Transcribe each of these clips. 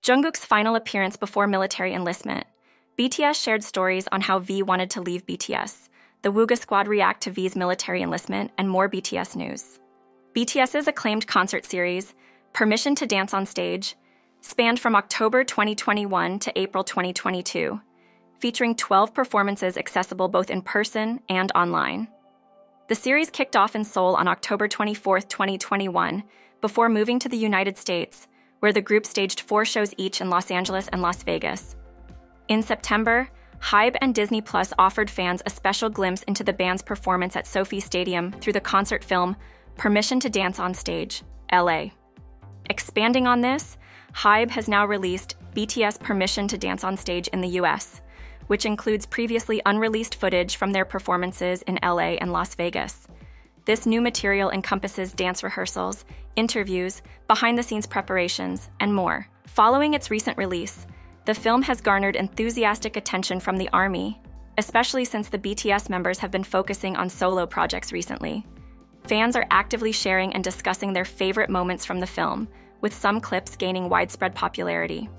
Jungkook's final appearance before military enlistment. BTS shared stories on how V wanted to leave BTS. The Wooga Squad react to V's military enlistment, and more BTS news. BTS's acclaimed concert series, Permission to Dance on Stage, spanned from October 2021 to April 2022, featuring 12 performances accessible both in person and online. The series kicked off in Seoul on October 24, 2021, before moving to the United States, where the group staged 4 shows each in Los Angeles and Las Vegas. In September, HYBE and Disney Plus offered fans a special glimpse into the band's performance at SoFi Stadium through the concert film Permission to Dance on Stage, LA. Expanding on this, HYBE has now released BTS Permission to Dance on Stage in the US, which includes previously unreleased footage from their performances in LA and Las Vegas. This new material encompasses dance rehearsals, interviews, behind-the-scenes preparations, and more. Following its recent release, the film has garnered enthusiastic attention from the ARMY, especially since the BTS members have been focusing on solo projects recently. Fans are actively sharing and discussing their favorite moments from the film, with some clips gaining widespread popularity.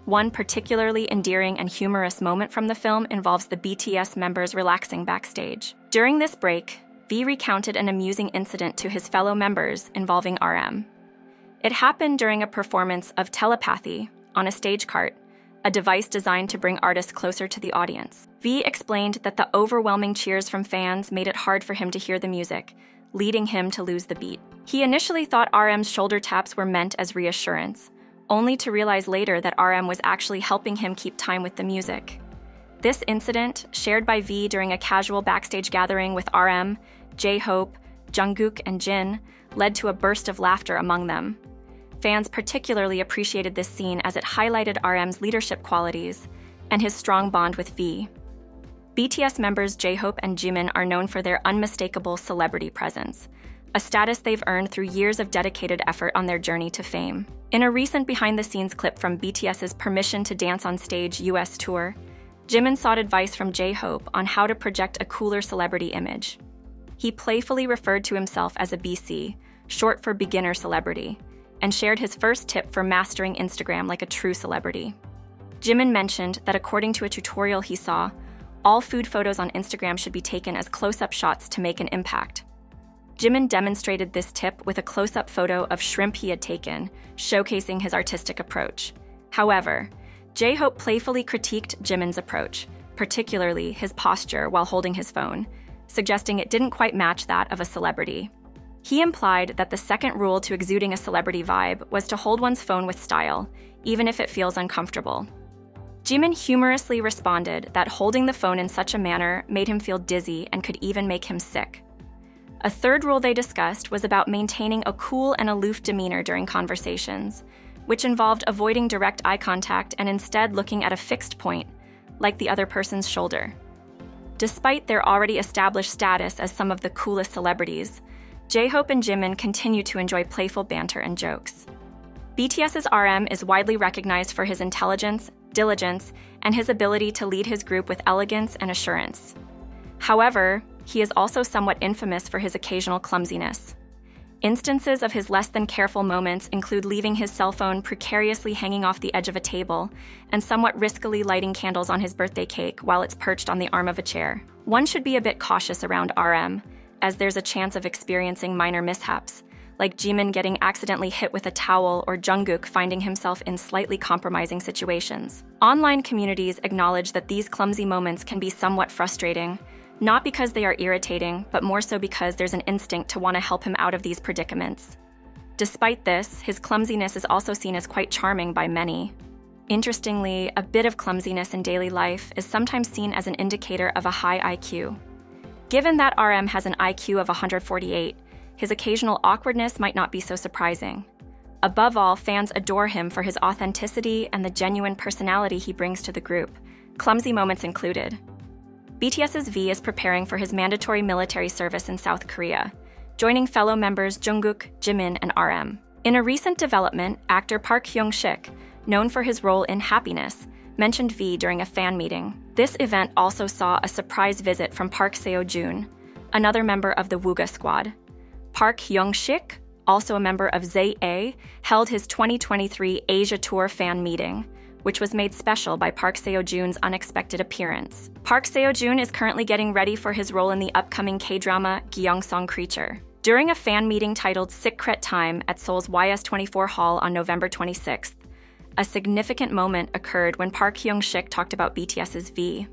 One particularly endearing and humorous moment from the film involves the BTS members relaxing backstage. During this break, V recounted an amusing incident to his fellow members involving RM. It happened during a performance of Telepathy on a stage cart, a device designed to bring artists closer to the audience. V explained that the overwhelming cheers from fans made it hard for him to hear the music, leading him to lose the beat. He initially thought RM's shoulder taps were meant as reassurance, only to realize later that RM was actually helping him keep time with the music. This incident, shared by V during a casual backstage gathering with RM, J-Hope, Jungkook, and Jin, led to a burst of laughter among them. Fans particularly appreciated this scene as it highlighted RM's leadership qualities and his strong bond with V. BTS members J-Hope and Jimin are known for their unmistakable celebrity presence, a status they've earned through years of dedicated effort on their journey to fame. In a recent behind-the-scenes clip from BTS's Permission to Dance on Stage US tour, Jimin sought advice from J-Hope on how to project a cooler celebrity image. He playfully referred to himself as a BC, short for beginner celebrity, and shared his first tip for mastering Instagram like a true celebrity. Jimin mentioned that according to a tutorial he saw, all food photos on Instagram should be taken as close-up shots to make an impact. Jimin demonstrated this tip with a close-up photo of shrimp he had taken, showcasing his artistic approach. However, J-Hope playfully critiqued Jimin's approach, particularly his posture while holding his phone, suggesting it didn't quite match that of a celebrity. He implied that the second rule to exuding a celebrity vibe was to hold one's phone with style, even if it feels uncomfortable. Jimin humorously responded that holding the phone in such a manner made him feel dizzy and could even make him sick. A third rule they discussed was about maintaining a cool and aloof demeanor during conversations, which involved avoiding direct eye contact and instead looking at a fixed point, like the other person's shoulder. Despite their already established status as some of the coolest celebrities, J-Hope and Jimin continue to enjoy playful banter and jokes. BTS's RM is widely recognized for his intelligence, diligence, and his ability to lead his group with elegance and assurance. However, he is also somewhat infamous for his occasional clumsiness. Instances of his less-than-careful moments include leaving his cell phone precariously hanging off the edge of a table and somewhat riskily lighting candles on his birthday cake while it's perched on the arm of a chair. One should be a bit cautious around RM, as there's a chance of experiencing minor mishaps, like Jimin getting accidentally hit with a towel or Jungkook finding himself in slightly compromising situations. Online communities acknowledge that these clumsy moments can be somewhat frustrating, not because they are irritating, but more so because there's an instinct to want to help him out of these predicaments. Despite this, his clumsiness is also seen as quite charming by many. Interestingly, a bit of clumsiness in daily life is sometimes seen as an indicator of a high IQ. Given that RM has an IQ of 148, his occasional awkwardness might not be so surprising. Above all, fans adore him for his authenticity and the genuine personality he brings to the group, clumsy moments included. BTS's V is preparing for his mandatory military service in South Korea, joining fellow members Jungkook, Jimin, and RM. In a recent development, actor Park Hyung-sik, known for his role in Happiness, mentioned V during a fan meeting. This event also saw a surprise visit from Park Seo-joon, another member of the Wooga Squad. Park Hyung-sik also a member of ZA, held his 2023 Asia Tour fan meeting, which was made special by Park Seo-joon's unexpected appearance. Park Seo-joon is currently getting ready for his role in the upcoming K-drama Gyeongsong Creature. During a fan meeting titled Secret Time at Seoul's YS24 Hall on November 26th, a significant moment occurred when Park Hyung-sik talked about BTS's V.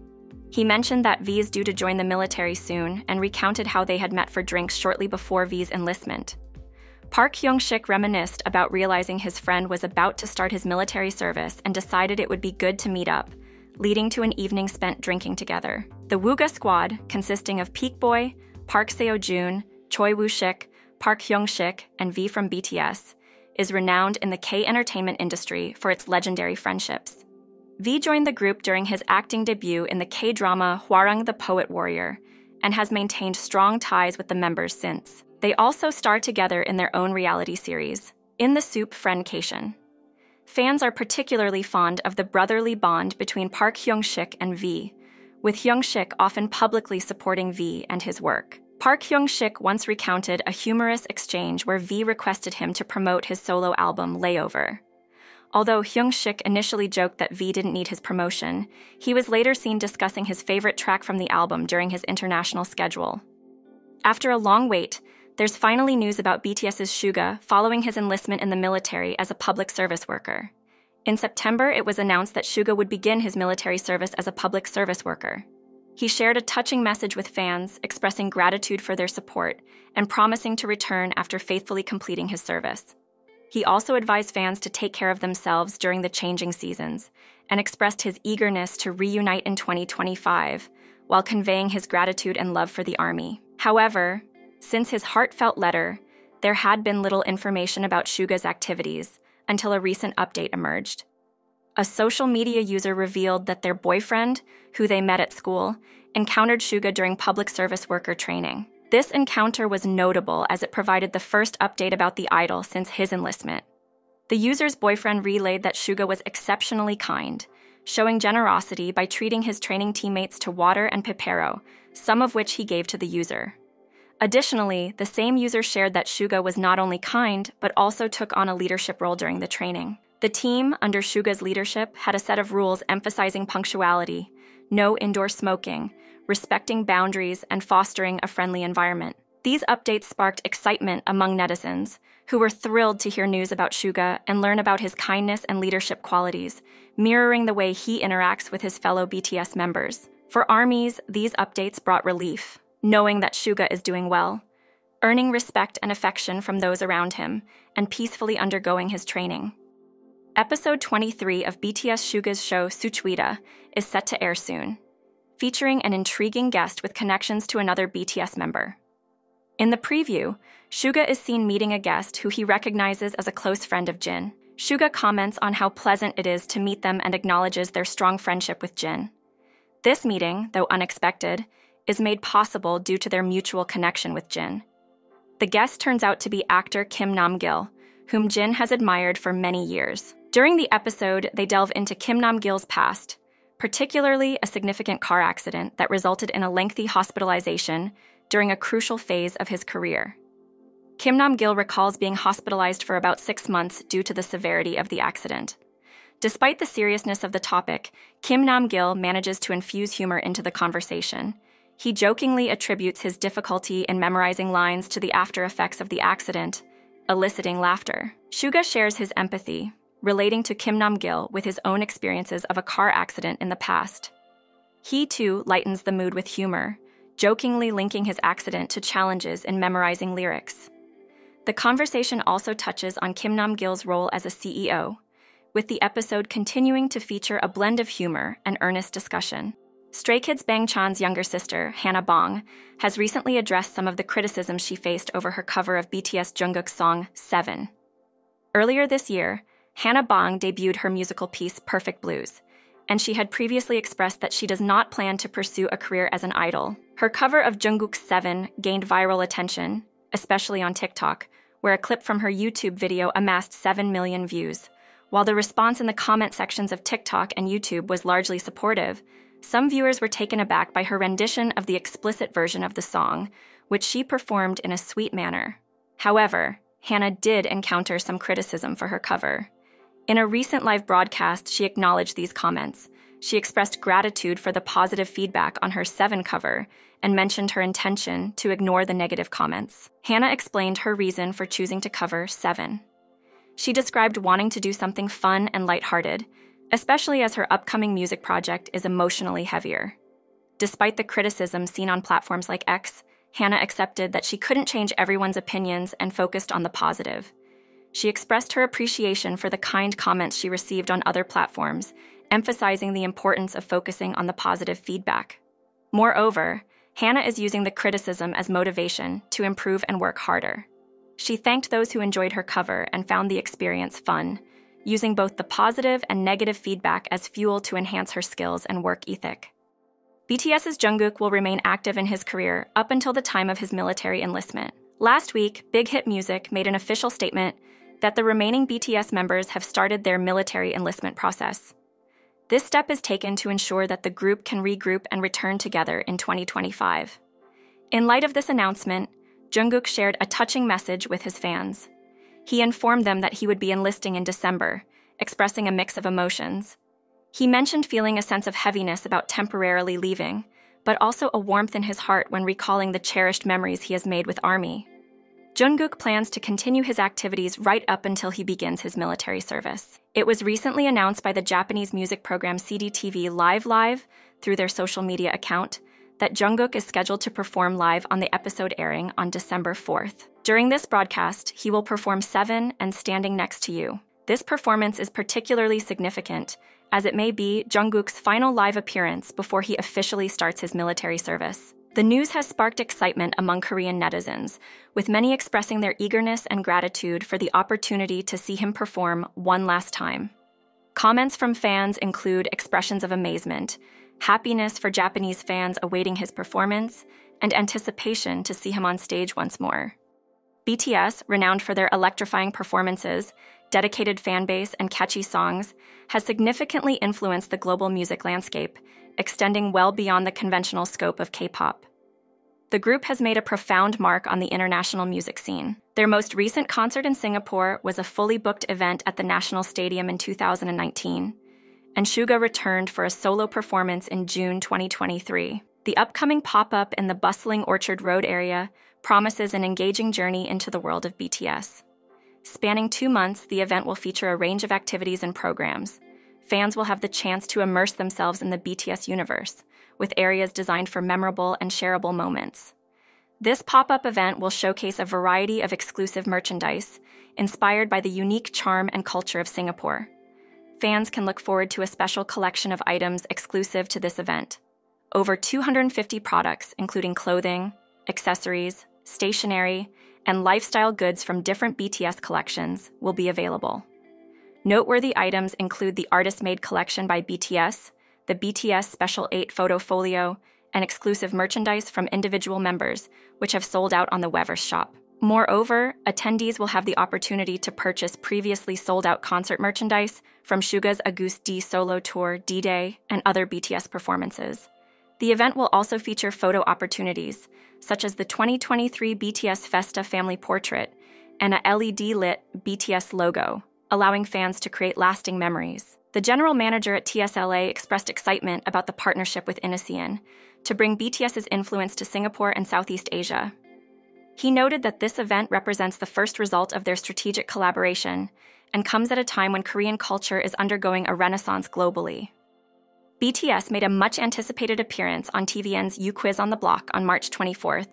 He mentioned that V is due to join the military soon and recounted how they had met for drinks shortly before V's enlistment. Park Hyung-sik reminisced about realizing his friend was about to start his military service and decided it would be good to meet up, leading to an evening spent drinking together. The Wooga Squad, consisting of Peak Boy, Park Seo-joon, Choi Woo-sik, Park Hyung-sik, and V from BTS, is renowned in the K-entertainment industry for its legendary friendships. V joined the group during his acting debut in the K-drama Hwarang the Poet Warrior and has maintained strong ties with the members since. They also star together in their own reality series, In the Soup Friendcation. Fans are particularly fond of the brotherly bond between Park Hyung-sik and V, with Hyung-sik often publicly supporting V and his work. Park Hyung-sik once recounted a humorous exchange where V requested him to promote his solo album Layover. Although Hyung-sik initially joked that V didn't need his promotion, he was later seen discussing his favorite track from the album during his international schedule. After a long wait, there's finally news about BTS's Suga following his enlistment in the military as a public service worker. In September, it was announced that Suga would begin his military service as a public service worker. He shared a touching message with fans, expressing gratitude for their support and promising to return after faithfully completing his service. He also advised fans to take care of themselves during the changing seasons and expressed his eagerness to reunite in 2025 while conveying his gratitude and love for the Army. However, since his heartfelt letter, there had been little information about Suga's activities until a recent update emerged. A social media user revealed that their boyfriend, who they met at school, encountered Suga during public service worker training. This encounter was notable as it provided the first update about the idol since his enlistment. The user's boyfriend relayed that Suga was exceptionally kind, showing generosity by treating his training teammates to water and pepero, some of which he gave to the user. Additionally, the same user shared that Suga was not only kind, but also took on a leadership role during the training. The team, under Suga's leadership, had a set of rules emphasizing punctuality, no indoor smoking, respecting boundaries, and fostering a friendly environment. These updates sparked excitement among netizens, who were thrilled to hear news about Suga and learn about his kindness and leadership qualities, mirroring the way he interacts with his fellow BTS members. For ARMYs, these updates brought relief, knowing that Suga is doing well, earning respect and affection from those around him, and peacefully undergoing his training. Episode 23 of BTS Suga's show Suchwita is set to air soon, featuring an intriguing guest with connections to another BTS member. In the preview, Suga is seen meeting a guest who he recognizes as a close friend of Jin. Suga comments on how pleasant it is to meet them and acknowledges their strong friendship with Jin. This meeting, though unexpected, is made possible due to their mutual connection with Jin. The guest turns out to be actor Kim Nam-gil, whom Jin has admired for many years. During the episode, they delve into Kim Nam-gil's past, particularly a significant car accident that resulted in a lengthy hospitalization during a crucial phase of his career. Kim Nam-gil recalls being hospitalized for about 6 months due to the severity of the accident. Despite the seriousness of the topic, Kim Nam-gil manages to infuse humor into the conversation. He jokingly attributes his difficulty in memorizing lines to the after effects of the accident, eliciting laughter. Suga shares his empathy, relating to Kim Nam-gil with his own experiences of a car accident in the past. He, too, lightens the mood with humor, jokingly linking his accident to challenges in memorizing lyrics. The conversation also touches on Kim Nam-gil's role as a CEO, with the episode continuing to feature a blend of humor and earnest discussion. Stray Kids Bang Chan's younger sister, Hannah Bong, has recently addressed some of the criticisms she faced over her cover of BTS Jungkook's song 7. Earlier this year, Hannah Bong debuted her musical piece Perfect Blues, and she had previously expressed that she does not plan to pursue a career as an idol. Her cover of Jungkook's 7 gained viral attention, especially on TikTok, where a clip from her YouTube video amassed 7 million views. While the response in the comment sections of TikTok and YouTube was largely supportive, some viewers were taken aback by her rendition of the explicit version of the song, which she performed in a sweet manner. However, Hannah did encounter some criticism for her cover. In a recent live broadcast, she acknowledged these comments. She expressed gratitude for the positive feedback on her 7 cover and mentioned her intention to ignore the negative comments. Hannah explained her reason for choosing to cover 7. She described wanting to do something fun and lighthearted, especially as her upcoming music project is emotionally heavier. Despite the criticism seen on platforms like X, Hannah accepted that she couldn't change everyone's opinions and focused on the positive. She expressed her appreciation for the kind comments she received on other platforms, emphasizing the importance of focusing on the positive feedback. Moreover, Hannah is using the criticism as motivation to improve and work harder. She thanked those who enjoyed her cover and found the experience fun, using both the positive and negative feedback as fuel to enhance her skills and work ethic. BTS's Jungkook will remain active in his career up until the time of his military enlistment. Last week, Big Hit Music made an official statement that the remaining BTS members have started their military enlistment process. This step is taken to ensure that the group can regroup and return together in 2025. In light of this announcement, Jungkook shared a touching message with his fans. He informed them that he would be enlisting in December, expressing a mix of emotions. He mentioned feeling a sense of heaviness about temporarily leaving, but also a warmth in his heart when recalling the cherished memories he has made with ARMY. Jungkook plans to continue his activities right up until he begins his military service. It was recently announced by the Japanese music program CDTV Live through their social media account that Jungkook is scheduled to perform live on the episode airing on December 4th. During this broadcast, he will perform 7 and Standing Next to You. This performance is particularly significant, as it may be Jungkook's final live appearance before he officially starts his military service. The news has sparked excitement among Korean netizens, with many expressing their eagerness and gratitude for the opportunity to see him perform one last time. Comments from fans include expressions of amazement, happiness for Japanese fans awaiting his performance, and anticipation to see him on stage once more. BTS, renowned for their electrifying performances, dedicated fanbase, and catchy songs, has significantly influenced the global music landscape, extending well beyond the conventional scope of K-pop. The group has made a profound mark on the international music scene. Their most recent concert in Singapore was a fully booked event at the National Stadium in 2019, and Suga returned for a solo performance in June 2023. The upcoming pop-up in the bustling Orchard Road area promises an engaging journey into the world of BTS. Spanning 2 months, the event will feature a range of activities and programs. Fans will have the chance to immerse themselves in the BTS universe, with areas designed for memorable and shareable moments. This pop-up event will showcase a variety of exclusive merchandise, inspired by the unique charm and culture of Singapore. Fans can look forward to a special collection of items exclusive to this event. Over 250 products, including clothing, accessories, stationery, and lifestyle goods from different BTS collections, will be available. Noteworthy items include the artist-made collection by BTS, the BTS Special 8 photo folio, and exclusive merchandise from individual members, which have sold out on the Weverse shop. Moreover, attendees will have the opportunity to purchase previously sold-out concert merchandise from Suga's August D solo tour D-Day and other BTS performances. The event will also feature photo opportunities, such as the 2023 BTS Festa family portrait and a LED-lit BTS logo, allowing fans to create lasting memories. The general manager at TSLA expressed excitement about the partnership with Inasian to bring BTS's influence to Singapore and Southeast Asia. He noted that this event represents the first result of their strategic collaboration and comes at a time when Korean culture is undergoing a renaissance globally. BTS made a much-anticipated appearance on TVN's You Quiz on the Block on March 24th,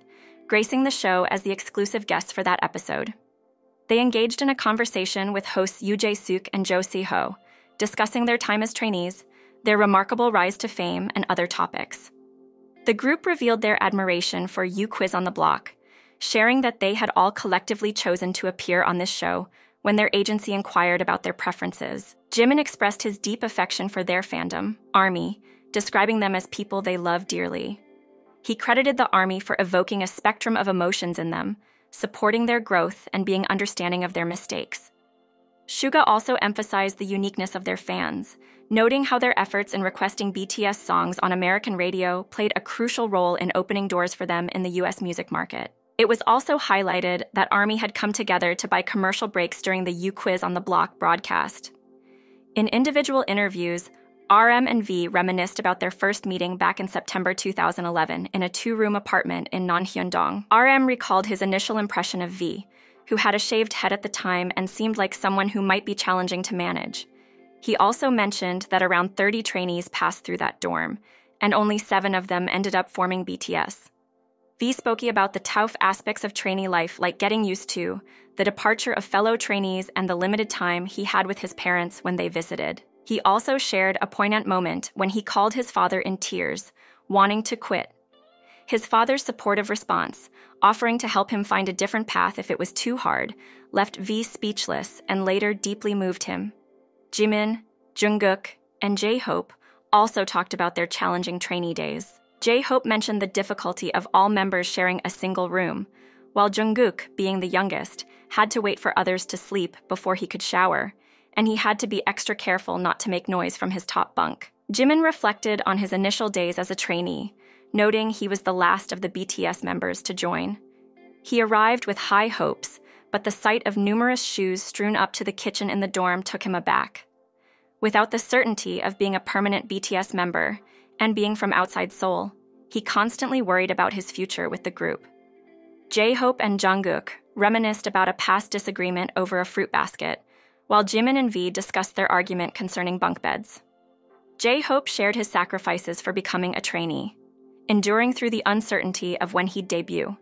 gracing the show as the exclusive guest for that episode. They engaged in a conversation with hosts Yoo Jae-suk and Jo Si-ho, discussing their time as trainees, their remarkable rise to fame, and other topics. The group revealed their admiration for You Quiz on the Block, sharing that they had all collectively chosen to appear on this show when their agency inquired about their preferences. Jimin expressed his deep affection for their fandom, ARMY, describing them as people they love dearly. He credited the ARMY for evoking a spectrum of emotions in them, supporting their growth and being understanding of their mistakes. Suga also emphasized the uniqueness of their fans, noting how their efforts in requesting BTS songs on American radio played a crucial role in opening doors for them in the US music market. It was also highlighted that ARMY had come together to buy commercial breaks during the You Quiz on the Block broadcast. In individual interviews, RM and V reminisced about their first meeting back in September 2011 in a two-room apartment in Nonhyundong. RM recalled his initial impression of V, who had a shaved head at the time and seemed like someone who might be challenging to manage. He also mentioned that around 30 trainees passed through that dorm, and only 7 of them ended up forming BTS. V spoke about the tough aspects of trainee life, like getting used to, the departure of fellow trainees, and the limited time he had with his parents when they visited. He also shared a poignant moment when he called his father in tears, wanting to quit. His father's supportive response, offering to help him find a different path if it was too hard, left V speechless and later deeply moved him. Jimin, Jungkook, and J-Hope also talked about their challenging trainee days. J-Hope mentioned the difficulty of all members sharing a single room, while Jungkook, being the youngest, had to wait for others to sleep before he could shower, and he had to be extra careful not to make noise from his top bunk. Jimin reflected on his initial days as a trainee, noting he was the last of the BTS members to join. He arrived with high hopes, but the sight of numerous shoes strewn up to the kitchen in the dorm took him aback. Without the certainty of being a permanent BTS member and being from outside Seoul, he constantly worried about his future with the group. J-Hope and Jungkook reminisced about a past disagreement over a fruit basket, while Jimin and V discussed their argument concerning bunk beds. J-Hope shared his sacrifices for becoming a trainee, enduring through the uncertainty of when he'd debut,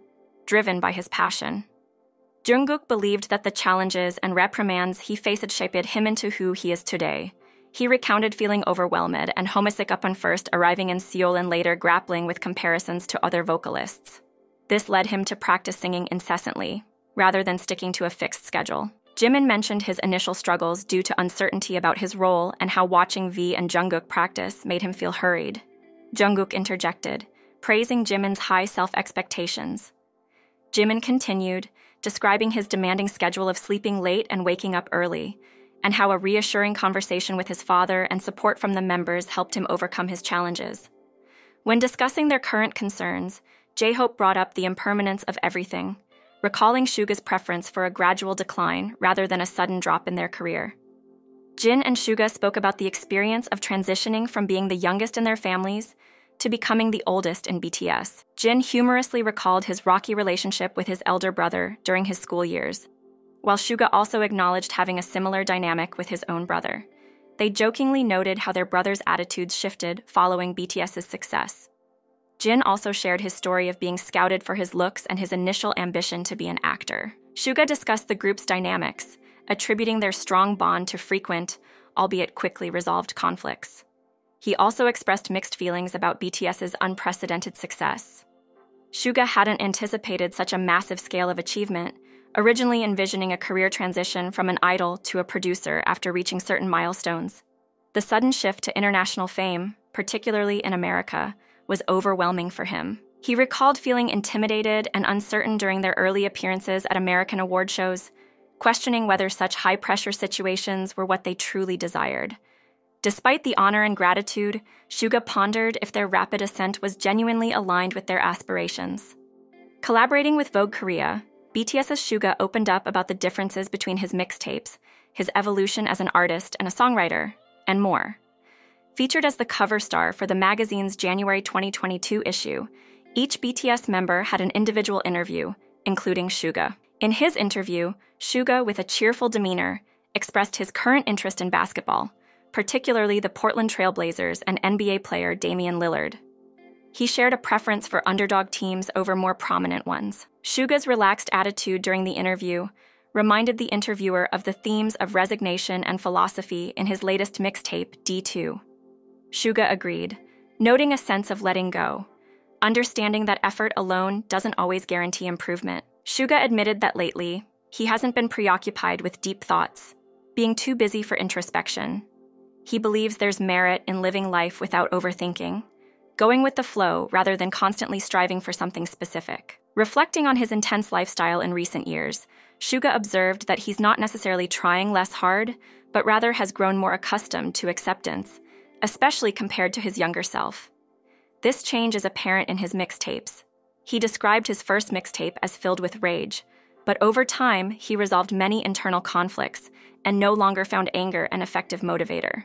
driven by his passion. Jungkook believed that the challenges and reprimands he faced shaped him into who he is today. He recounted feeling overwhelmed and homesick upon first arriving in Seoul and later grappling with comparisons to other vocalists. This led him to practice singing incessantly, rather than sticking to a fixed schedule. Jimin mentioned his initial struggles due to uncertainty about his role and how watching V and Jungkook practice made him feel hurried. Jungkook interjected, praising Jimin's high self-expectations. Jimin continued, describing his demanding schedule of sleeping late and waking up early, and how a reassuring conversation with his father and support from the members helped him overcome his challenges. When discussing their current concerns, J-Hope brought up the impermanence of everything, recalling Suga's preference for a gradual decline rather than a sudden drop in their career. Jin and Suga spoke about the experience of transitioning from being the youngest in their families to becoming the oldest in BTS. Jin humorously recalled his rocky relationship with his elder brother during his school years, while Suga also acknowledged having a similar dynamic with his own brother. They jokingly noted how their brothers' attitudes shifted following BTS's success. Jin also shared his story of being scouted for his looks and his initial ambition to be an actor. Suga discussed the group's dynamics, attributing their strong bond to frequent, albeit quickly resolved conflicts. He also expressed mixed feelings about BTS's unprecedented success. Suga hadn't anticipated such a massive scale of achievement, originally envisioning a career transition from an idol to a producer after reaching certain milestones. The sudden shift to international fame, particularly in America, was overwhelming for him. He recalled feeling intimidated and uncertain during their early appearances at American award shows, questioning whether such high-pressure situations were what they truly desired. Despite the honor and gratitude, Suga pondered if their rapid ascent was genuinely aligned with their aspirations. Collaborating with Vogue Korea, BTS's Suga opened up about the differences between his mixtapes, his evolution as an artist and a songwriter, and more. Featured as the cover star for the magazine's January 2022 issue, each BTS member had an individual interview, including Suga. In his interview, Suga, with a cheerful demeanor, expressed his current interest in basketball, particularly the Portland Trail Blazers and NBA player Damian Lillard. He shared a preference for underdog teams over more prominent ones. Suga's relaxed attitude during the interview reminded the interviewer of the themes of resignation and philosophy in his latest mixtape, D2. Suga agreed, noting a sense of letting go, understanding that effort alone doesn't always guarantee improvement. Suga admitted that lately, he hasn't been preoccupied with deep thoughts, being too busy for introspection. He believes there's merit in living life without overthinking, going with the flow rather than constantly striving for something specific. Reflecting on his intense lifestyle in recent years, Suga observed that he's not necessarily trying less hard, but rather has grown more accustomed to acceptance, especially compared to his younger self. This change is apparent in his mixtapes. He described his first mixtape as filled with rage, but over time, he resolved many internal conflicts and no longer found anger an effective motivator.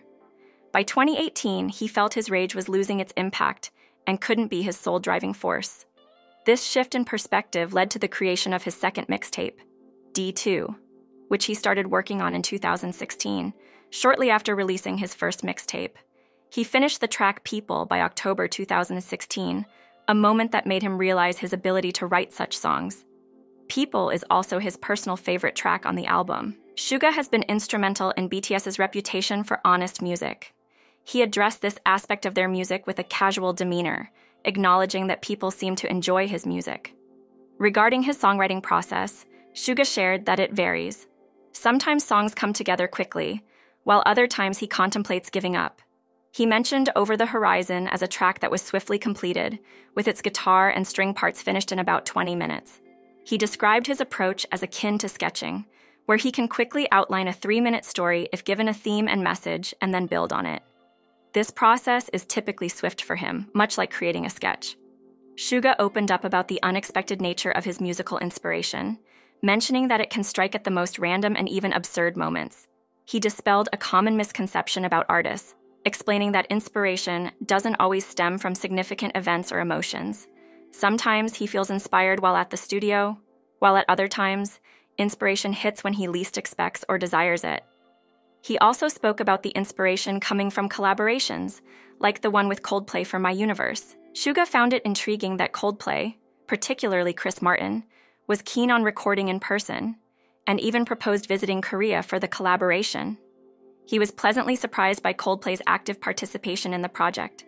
By 2018, he felt his rage was losing its impact and couldn't be his sole driving force. This shift in perspective led to the creation of his second mixtape, D2, which he started working on in 2016, shortly after releasing his first mixtape. He finished the track People by October 2016, a moment that made him realize his ability to write such songs. People is also his personal favorite track on the album. Suga has been instrumental in BTS's reputation for honest music. He addressed this aspect of their music with a casual demeanor, acknowledging that people seem to enjoy his music. Regarding his songwriting process, Suga shared that it varies. Sometimes songs come together quickly, while other times he contemplates giving up. He mentioned Over the Horizon as a track that was swiftly completed, with its guitar and string parts finished in about 20 minutes. He described his approach as akin to sketching, where he can quickly outline a 3-minute story if given a theme and message and then build on it. This process is typically swift for him, much like creating a sketch. Suga opened up about the unexpected nature of his musical inspiration, mentioning that it can strike at the most random and even absurd moments. He dispelled a common misconception about artists, explaining that inspiration doesn't always stem from significant events or emotions. Sometimes he feels inspired while at the studio, while at other times, inspiration hits when he least expects or desires it. He also spoke about the inspiration coming from collaborations, like the one with Coldplay for My Universe. Suga found it intriguing that Coldplay, particularly Chris Martin, was keen on recording in person, and even proposed visiting Korea for the collaboration. He was pleasantly surprised by Coldplay's active participation in the project.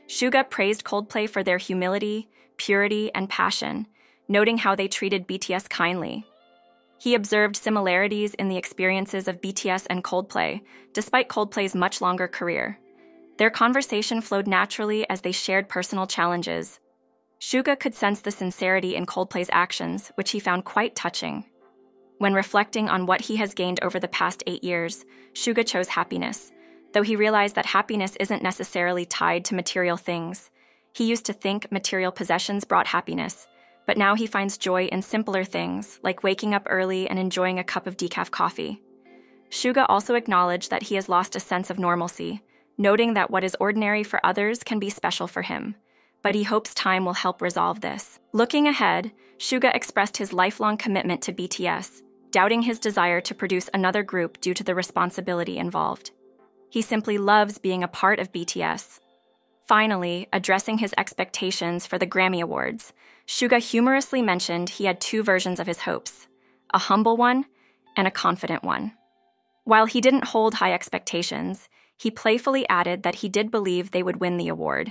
Suga praised Coldplay for their humility, purity, and passion, noting how they treated BTS kindly. He observed similarities in the experiences of BTS and Coldplay, despite Coldplay's much longer career. Their conversation flowed naturally as they shared personal challenges. Suga could sense the sincerity in Coldplay's actions, which he found quite touching. When reflecting on what he has gained over the past 8 years, Suga chose happiness, though he realized that happiness isn't necessarily tied to material things. He used to think material possessions brought happiness, but now he finds joy in simpler things, like waking up early and enjoying a cup of decaf coffee. Suga also acknowledged that he has lost a sense of normalcy, noting that what is ordinary for others can be special for him, but he hopes time will help resolve this. Looking ahead, Suga expressed his lifelong commitment to BTS, doubting his desire to produce another group due to the responsibility involved. He simply loves being a part of BTS. Finally, addressing his expectations for the Grammy Awards, Suga humorously mentioned he had 2 versions of his hopes, a humble one and a confident one. While he didn't hold high expectations, he playfully added that he did believe they would win the award.